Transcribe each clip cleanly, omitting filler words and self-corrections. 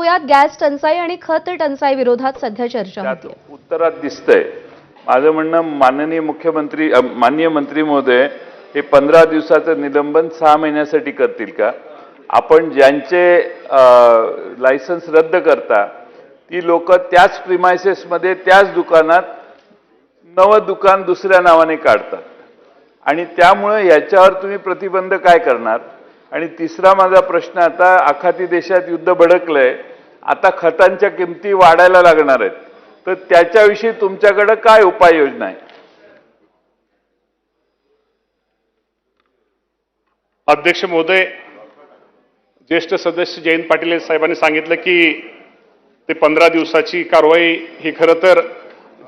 पाहूयात गॅस टंचाई आणि खत टंचाई विरोधात सध्या चर्चा होते। उत्तरात दिसतंय माझं म्हणणं माननीय मंत्री महोदय हे 15 दिवसाचं निलंबन 6 महिन्यासाठी करतील का? आपण ज्यांचे लायसन्स रद्द करता ती लोक त्याच प्रिमाइसेस मध्ये त्याच दुकानात नवं दुकान दुसऱ्या नावाने काढतात आणि त्यामुळे याच्यावर तुम्ही प्रतिबंध काय करणार? आणि तिसरा माझा प्रश्न, आता आखाती देशात युद्ध भडकलंय, आता खतांच्या किमती वाढायला लागणार आहेत, तर त्याच्याविषयी तुमच्याकडे काय उपाययोजना आहे? अध्यक्ष महोदय, ज्येष्ठ सदस्य जयंत पाटील साहेबांनी सांगितलं की ते 15 दिवसाची कारवाई ही खरं तर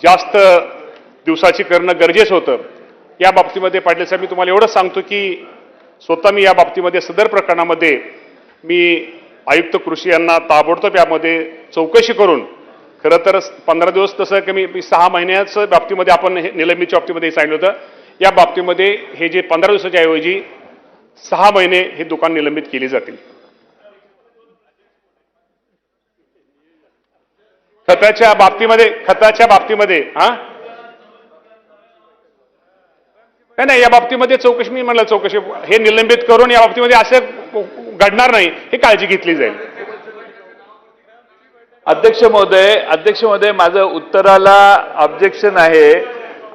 जास्त दिवसाची करणं गरजेचं होतं। या बाबतीमध्ये पाटील साहेब मी तुम्हाला एवढंच सांगतो की स्वतः मी या बाबतीमध्ये सदर प्रकरणामध्ये मी आयुक्त कृषी यांना ताबडतोब यामध्ये चौकशी करून खरं तर 15 दिवस तसं कमी 6 महिन्याच्या बाबतीमध्ये आपण निलंबीच्या बाबतीमध्ये सांगितलं होतं, या बाबतीमध्ये हे जे 15 दिवसाच्या ऐवजी 6 महिने हे दुकान निलंबित केली जातील। खताच्या बाबतीमध्ये नाही, या बाबतीमध्ये चौकशी मी म्हणलं चौकशी हे निलंबित करून या बाबतीमध्ये असं घडणार नाही हे काळजी घेतली जाईल। अध्यक्ष महोदय माझं उत्तराला ऑब्जेक्शन आहे।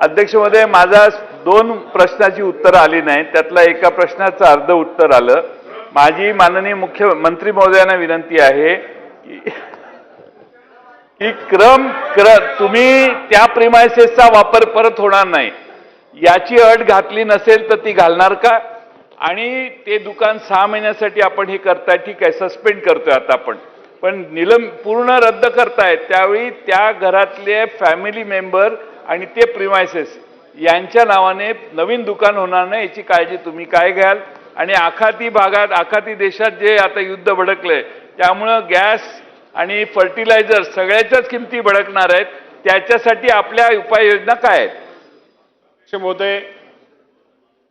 अध्यक्ष महोदय, माझा 2 प्रश्नाची उत्तरं आली नाहीत, त्यातला एका प्रश्नाचं अर्ध उत्तर आलं। माझी माननीय मुख्यमंत्री महोदयांना विनंती आहे की तुम्ही त्या प्रिमाइसेसचा वापर परत होणार नाही याची अट घातली नसेल तर ती घालणार का? आणि ते दुकान 6 महिन्यासाठी आपण हे करताय, ठीक आहे, सस्पेंड करतोय आता आपण, पण पूर्ण रद्द करताय त्यावेळी त्या घरातले फॅमिली मेंबर आणि ते प्रिमाइसेस यांच्या नावाने नवीन दुकान होणार नाही याची काळजी तुम्ही काय घ्याल? आणि आखाती देशात जे आता युद्ध भडकलंय त्यामुळं गॅस आणि फर्टिलायझर सगळ्याच्याच किमती भडकणार आहेत, त्याच्यासाठी आपल्या उपाययोजना काय आहेत? महोदय,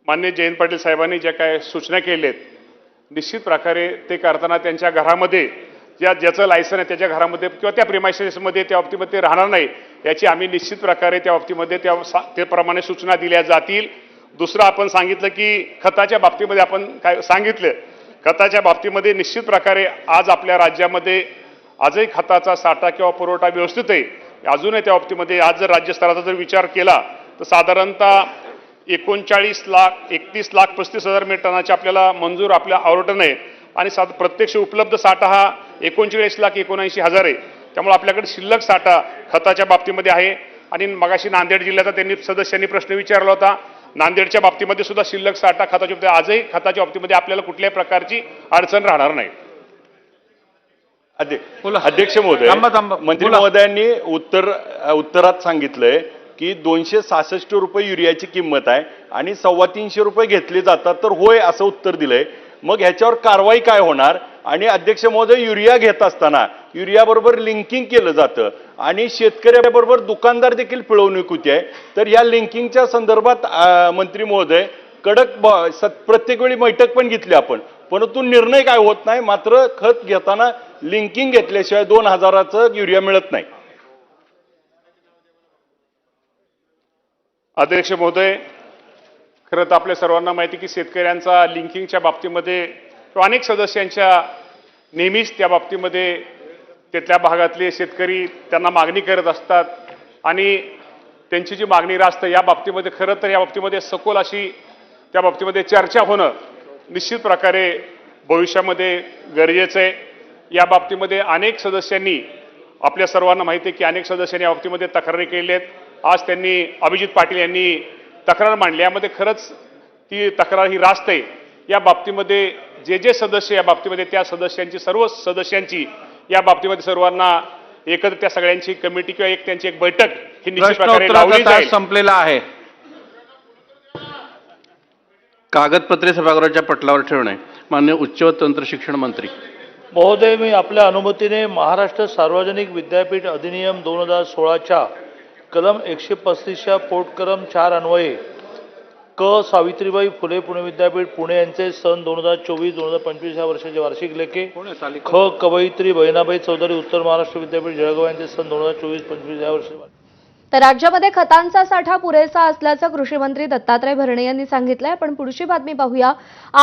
माननीय जयंत पाटील साहेबांनी ज्या काय सूचना केल्या आहेत निश्चित प्रकारे ते करताना त्यांच्या घरामध्ये ज्याचं लायसन आहे त्याच्या घरामध्ये किंवा त्या प्रिमाइसेसमध्ये त्या बाबतीमध्ये राहणार नाही याची आम्ही निश्चित प्रकारे त्या बाबतीमध्ये त्याप्रमाणे सूचना दिल्या जातील। दुसरं आपण सांगितलं की खताच्या बाबतीमध्ये आपण काय सांगितलं, खताच्या बाबतीमध्ये निश्चित प्रकारे आज आपल्या राज्यामध्ये आजही खताचा साठा किंवा पुरवठा व्यवस्थित आहे। अजूनही त्या बाबतीमध्ये आज जर राज्यस्तराचा जर विचार केला तर साधारणतः 39,31,35,000 मेट्रिक टनाचे आपल्याला मंजूर आपल्या आवरटन आहे आणि प्रत्यक्ष उपलब्ध साठा हा 39,79,000 आहे। त्यामुळे आपल्याकडे शिल्लक साठा खताच्या बाबतीमध्ये आहे। आणि मगाशी नांदेड जिल्ह्याचा त्यांनी सदस्यांनी प्रश्न विचारला होता, नांदेडच्या बाबतीमध्ये सुद्धा शिल्लक साठा खताच्या बाबतीत आजही खताच्या बाबतीमध्ये आपल्याला कुठल्याही प्रकारची अडचण राहणार नाही। अध्यक्ष महोदय, मंत्री महोदयांनी उत्तरात सांगितलंय की 266 रुपये युरियाची किंमत आहे आणि 325 रुपये घेतले जातात, तर होय असं उत्तर दिलंय। मग ह्याच्यावर कारवाई काय होणार? आणि अध्यक्ष महोदय, युरिया घेत असताना युरिया बरोबर लिंकिंग केलं जातं आणि शेतकऱ्याबरोबर दुकानदार देखील पिळवणूक होती आहे, तर या लिंकिंगच्या संदर्भात मंत्री महोदय कडक प्रत्येक वेळी बैठक पण घेतली आपण, परंतु निर्णय काय होत नाही। मात्र खत घेताना लिंकिंग घेतल्याशिवाय 2000चं युरिया मिळत नाही। अध्यक्ष महोदय, खरं तर आपल्या सर्वांना माहिती की शेतकऱ्यांचा लिंकिंगच्या बाबतीमध्ये किंवा अनेक सदस्यांच्या नेहमीच त्या बाबतीमध्ये तिथल्या भागातले शेतकरी त्यांना मागणी करत असतात आणि त्यांची जी मागणी रास्त या बाबतीमध्ये खरं तर या बाबतीमध्ये सखोल अशी त्या बाबतीमध्ये चर्चा होणं निश्चित प्रकारे भविष्यामध्ये गरजेचं आहे। या बाबतीमध्ये अनेक सदस्यांनी, आपल्या सर्वांना माहिती आहे की अनेक सदस्यांनी या बाबतीमध्ये तक्रारी केलेल्या आहेत। आज त्यांनी अभिजित पाटील यांनी तक्रार मांडली, यामध्ये खरंच ती तक्रार ही रास्त आहे। या बाबतीमध्ये जे सदस्य या बाबतीमध्ये त्या सदस्यांची सर्व सदस्यांची या बाबतीमध्ये सर्वांना एकत्र त्या सगळ्यांची कमिटी किंवा त्यांची एक बैठक ही निश्चित प्रकारे लावली जाईल। संपलेला आहे। कागदपत्रे सभागृहाच्या पटलावर ठेवणे। माननीय उच्च व तंत्र शिक्षण मंत्री महोदय, मी आपल्या अनुमतीने महाराष्ट्र सार्वजनिक विद्यापीठ अधिनियम 2016च्या कलम 135च्या पोटकलम 4 अन्वये क सावित्रीबाई फुले पुणे विद्यापीठ पुणे यांचे सन 2024-2025 या वर्षाचे वार्षिक लेखे, ख कवयित्री बहिणाबाई चौधरी उत्तर महाराष्ट्र विद्यापीठ जळगाव यांचे सन 2024-25 या वर्षी। तर राज्यामध्ये खतांचा साठा पुरेसा असल्याचं कृषी मंत्री दत्तात्रय भरणे यांनी सांगितलंय. पण पुढची बातमी पाहूया.